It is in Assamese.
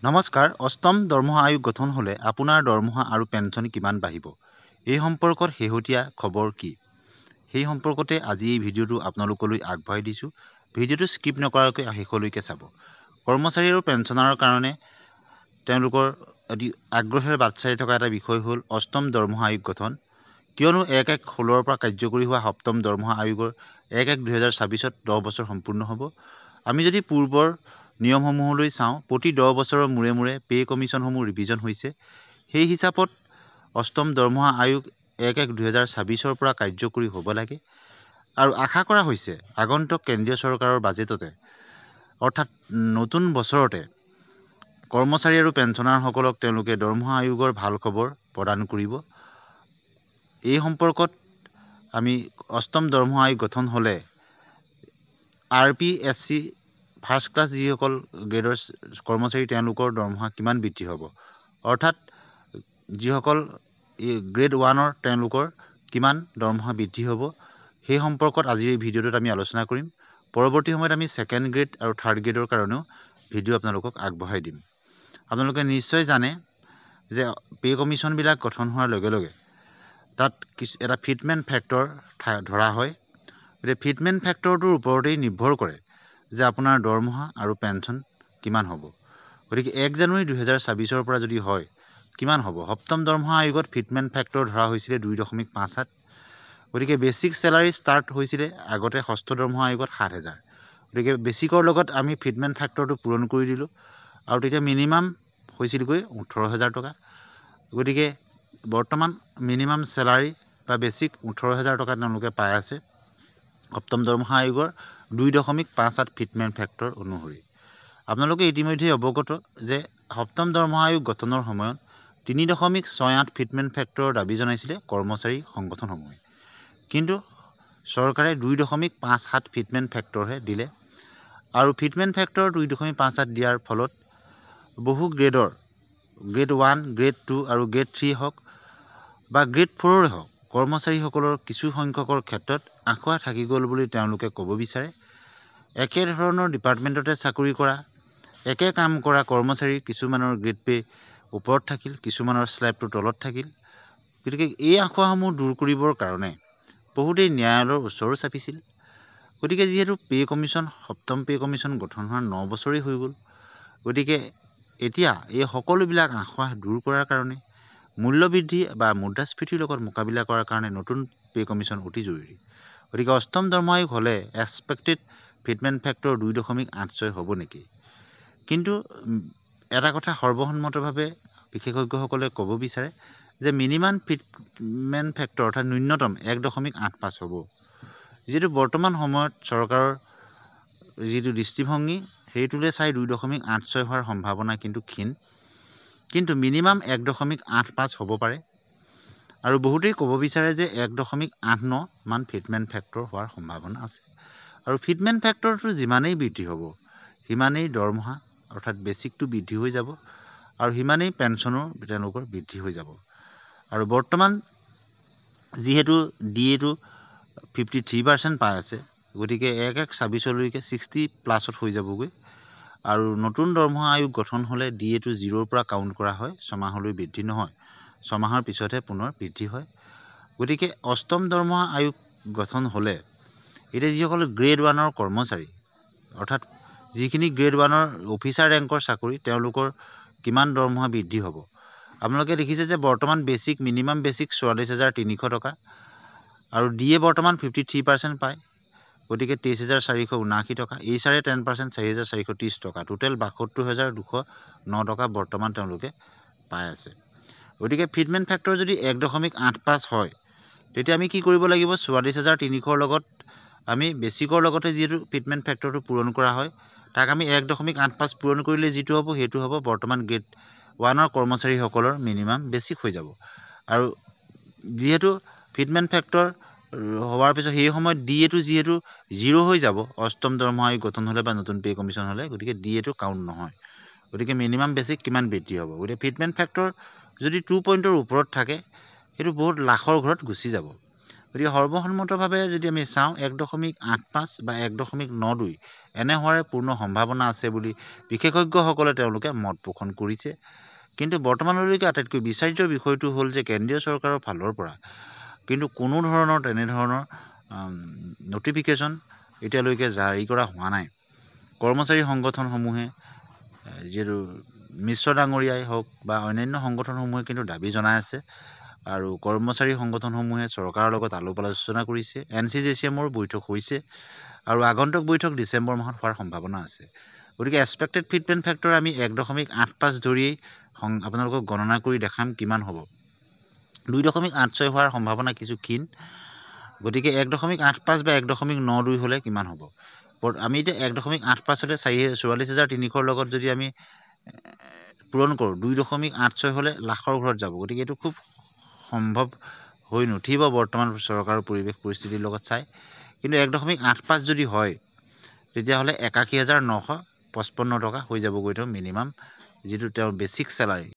নমস্কাৰ, অষ্টম দৰমহা আয়োগ গঠন হ'লে আপোনাৰ দৰমহা আৰু পেঞ্চন কিমান বাঢ়িব? এই সম্পৰ্কত শেহতীয়া খবৰ কি? সেই সম্পৰ্কতে আজি এই ভিডিঅ'টো আপোনালোকলৈ আগবঢ়াই দিছোঁ। ভিডিঅ'টো স্কিপ নকৰাকৈ শেষলৈকে চাব। কৰ্মচাৰী আৰু পেঞ্চনাৰৰ কাৰণে তেওঁলোকৰ অতি আগ্ৰহেৰে বাট চাই থকা এটা বিষয় হ'ল অষ্টম দৰমহা আয়োগ গঠন। কিয়নো 1-1-16 পৰা কাৰ্যকৰী হোৱা সপ্তম দৰমহা আয়োগৰ 1-1-2026ত 10 বছৰ সম্পূৰ্ণ হ'ব। আমি যদি পূৰ্বৰ নিয়মসমূহলৈ চাওঁ, প্ৰতি 10 বছৰৰ মূৰে মূৰে পে' কমিশ্যনসমূহ ৰিভিজন হৈছে। সেই হিচাপত অষ্টম দৰমহা আয়োগ 1-1-2026ৰ পৰা কাৰ্যকৰী হ'ব লাগে আৰু আশা কৰা হৈছে আগন্তুক কেন্দ্ৰীয় চৰকাৰৰ বাজেটতে অৰ্থাৎ নতুন বছৰতে কৰ্মচাৰী আৰু পেঞ্চনাৰসকলক তেওঁলোকে দৰমহা আয়োগৰ ভাল খবৰ প্ৰদান কৰিব। এই সম্পৰ্কত আমি অষ্টম দৰমহা আয়োগ গঠন হ'লে RPSC ফাৰ্ষ্ট ক্লাছ যিসকল গ্ৰেডৰ কৰ্মচাৰী তেওঁলোকৰ দৰমহা কিমান বৃদ্ধি হ'ব, অৰ্থাৎ যিসকল গ্ৰেড 1-ৰ তেওঁলোকৰ কিমান দৰমহা বৃদ্ধি হ'ব, সেই সম্পৰ্কত আজিৰ এই ভিডিঅ'টোত আমি আলোচনা কৰিম। পৰৱৰ্তী সময়ত আমি ছেকেণ্ড গ্ৰেড আৰু থাৰ্ড গ্ৰেডৰ কাৰণেও ভিডিঅ' আপোনালোকক আগবঢ়াই দিম। আপোনালোকে নিশ্চয় জানে যে পে' কমিশ্যনবিলাক গঠন হোৱাৰ লগে লগে তাত এটা ফিটমেণ্ট ফেক্টৰ ধৰা হয়। গতিকে ফিটমেণ্ট ফেক্টৰটোৰ ওপৰতেই নিৰ্ভৰ কৰে যে আপোনাৰ দৰমহা আৰু পেঞ্চন কিমান হ'ব। গতিকে 1 জানুৱাৰী 2026ৰ পৰা যদি হয়, কিমান হ'ব? সপ্তম দৰমহা আয়োগত ফিটমেণ্ট ফেক্টৰ ধৰা হৈছিলে 2.57। গতিকে বেচিক চেলাৰী ষ্টাৰ্ট হৈছিলে আগতে ষষ্ঠ দৰমহা আয়োগত 7,000। গতিকে বেচিকৰ লগত আমি ফিটমেণ্ট ফেক্টৰটো পূৰণ কৰি দিলোঁ আৰু তেতিয়া মিনিমাম হৈছিলগৈ 18,000 টকা। গতিকে বৰ্তমান মিনিমাম চেলাৰী বা বেচিক 18,000 টকা তেওঁলোকে পাই আছে সপ্তম দৰমহা আয়োগৰ 2.58 ফিটমেণ্ট ফেক্টৰ অনুসৰি। আপোনালোকে ইতিমধ্যে অৱগত যে সপ্তম দৰমহা আয়োগ গঠনৰ সময়ত 3.68 ফিটমেণ্ট ফেক্টৰৰ দাবী জনাইছিলে কৰ্মচাৰী সংগঠনসমূহে, কিন্তু চৰকাৰে 2.57 ফিটমেণ্ট ফেক্টৰহে দিলে। আৰু ফিটমেণ্ট ফেক্টৰ 2.58 দিয়াৰ ফলত বহু গ্ৰেড 1, গ্ৰেড 2 আৰু গ্ৰেড 3 হওক বা গ্ৰেড 4 হওক কৰ্মচাৰীসকলৰ কিছু সংখ্যকৰ ক্ষেত্ৰত আঁসোৱা থাকি গ'ল বুলি তেওঁলোকে ক'ব বিচাৰে। একেধৰণৰ ডিপাৰ্টমেণ্টতে চাকৰি কৰা, একে কাম কৰা কৰ্মচাৰী কিছুমানৰ গ্ৰেড পে' ওপৰত থাকিল, কিছুমানৰ স্লেবটো তলত থাকিল। গতিকে এই আঁসোৱাসমূহ দূৰ কৰিবৰ কাৰণে বহুতেই ন্যায়ালয়ৰ ওচৰো চাপিছিল। গতিকে যিহেতু পে' কমিশ্যন সপ্তম পে' কমিশ্যন গঠন হোৱাৰ 9 বছৰেই হৈ গ'ল, গতিকে এতিয়া এই সকলোবিলাক আঁসোৱা দূৰ কৰাৰ কাৰণে মূল্যবৃদ্ধি বা মুদ্ৰাস্ফীতিৰ লগত মোকাবিলা কৰাৰ কাৰণে নতুন পে' কমিশ্যন অতি জৰুৰী। গতিকে অষ্টম দৰমহা আয়োগ হ'লে এক্সপেক্টেড ফিটমেণ্ট ফেক্টৰ 2.86 হ'ব নেকি? কিন্তু এটা কথা সৰ্বসন্মতভাৱে বিশেষজ্ঞসকলে ক'ব বিচাৰে যে মিনিমাম ফিটমেণ্ট ফেক্টৰ অৰ্থাৎ ন্যূনতম 1.85 হ'ব। যিহেতু বৰ্তমান সময়ত চৰকাৰৰ যিটো দৃষ্টিভংগী সেইটোলৈ চাই 2.86 হোৱাৰ সম্ভাৱনা কিন্তু ক্ষীণ, কিন্তু মিনিমাম 1.85 হ'ব পাৰে। আৰু বহুতেই ক'ব বিচাৰে যে 1.89 মান ফিটমেণ্ট ফেক্টৰ হোৱাৰ সম্ভাৱনা আছে। আৰু ফিটমেণ্ট ফেক্টৰটো যিমানেই বৃদ্ধি হ'ব সিমানেই দৰমহা অৰ্থাৎ বেচিকটো বৃদ্ধি হৈ যাব আৰু সিমানেই পেঞ্চনো তেওঁলোকৰ বৃদ্ধি হৈ যাব। আৰু বৰ্তমান যিহেতু DA টো 53% পাই আছে, গতিকে 1-1-26লৈকে 60+ হৈ যাবগৈ। আৰু নতুন দৰমহা আয়োগ গঠন হ'লে DA টো 0ৰ পৰা কাউণ্ট কৰা হয়, 6 মাহলৈ বৃদ্ধি নহয়, 6 মাহৰ পিছতহে পুনৰ বৃদ্ধি হয়। গতিকে অষ্টম দৰমহা আয়োগ গঠন হ'লে এতিয়া যিসকল গ্ৰেড 1-ৰ কৰ্মচাৰী অৰ্থাৎ যিখিনি গ্ৰেড 1-ৰ অফিচাৰ ৰেংকৰ চাকৰি তেওঁলোকৰ কিমান দৰমহা বৃদ্ধি হ'ব। আপোনালোকে দেখিছে যে বৰ্তমান মিনিমাম বেচিক 44,300 টকা আৰু DA বৰ্তমান 53% পায়, গতিকে 23,479 টকা। HR 10% 4,430 টকা, টোটেল 72,209 টকা বৰ্তমান তেওঁলোকে পাই আছে। গতিকে ফিটমেণ্ট ফেক্টৰ যদি 1.85 হয় তেতিয়া আমি কি কৰিব লাগিব? 44,300ৰ লগত আমি বেচিকৰ লগতে যিহেতু ফিটমেণ্ট ফেক্টৰটো পূৰণ কৰা হয় তাক আমি 1.85 পূৰণ কৰিলে যিটো হ'ব সেইটো হ'ব বৰ্তমান গ্ৰেড 1-ৰ কৰ্মচাৰীসকলৰ মিনিমাম বেচিক হৈ যাব। আৰু যিহেতু ফিটমেণ্ট ফেক্টৰ হোৱাৰ পিছত সেই সময়ত DA টো যিহেতু 0 হৈ যাব অষ্টম দৰমহা আয়োগ গঠন হ'লে বা নতুন পে' কমিশ্যন হ'লে, গতিকে DA টো কাউণ্ট নহয়। গতিকে মিনিমাম বেচিক কিমান বৃদ্ধি হ'ব? গতিকে ফিটমেণ্ট ফেক্টৰ যদি 2 পইণ্টৰ ওপৰত থাকে সেইটো বহুত লাখৰ ঘৰত গুচি যাব। গতিকে সৰ্বসন্মতভাৱে যদি আমি চাওঁ 1.85 বা 1.92 এনে হোৱাৰে পূৰ্ণ সম্ভাৱনা আছে বুলি বিশেষজ্ঞসকলে তেওঁলোকে মত পোষণ কৰিছে। কিন্তু বৰ্তমানলৈকে আটাইতকৈ বিচাৰ্য বিষয়টো হ'ল যে কেন্দ্ৰীয় চৰকাৰৰ ফালৰ পৰা কিন্তু কোনো ধৰণৰ তেনেধৰণৰ নটিফিকেশ্যন এতিয়ালৈকে জাৰি কৰা হোৱা নাই। কৰ্মচাৰী সংগঠনসমূহে যিহেতু মিশ্ৰ ডাঙৰীয়াই হওক বা অন্যান্য সংগঠনসমূহে কিন্তু দাবী জনাই আছে আৰু কৰ্মচাৰী সংগঠনসমূহে চৰকাৰৰ লগত আলোপ আলোচনা কৰিছে। NCGCMৰ বৈঠক হৈছে আৰু আগন্তুক বৈঠক ডিচেম্বৰ মাহত হোৱাৰ সম্ভাৱনা আছে। গতিকে এক্সপেক্টেড ফিটমেণ্ট ফেক্টৰ আমি 1.85 ধৰিয়েই আপোনালোকক গণনা কৰি দেখাম কিমান হ'ব। 2.86 হোৱাৰ সম্ভাৱনা কিছু ক্ষীণ। গতিকে 1.85 বা 1.92 হ'লে কিমান হ'ব? আমি এতিয়া 1.85 হ'লে 44,300 লগত যদি আমি পূৰণ কৰোঁ, 2.86 হ'লে লাখৰ ঘৰত যাব। গতিকে এইটো খুব সম্ভৱ হৈ নুঠিব বৰ্তমান চৰকাৰৰ পৰিৱেশ পৰিস্থিতিৰ লগত চাই। কিন্তু 1.85 যদি হয় তেতিয়াহ'লে 81,955 টকা হৈ যাবগৈ তেওঁ মিনিমাম যিটো তেওঁৰ বেছিক চেলাৰী।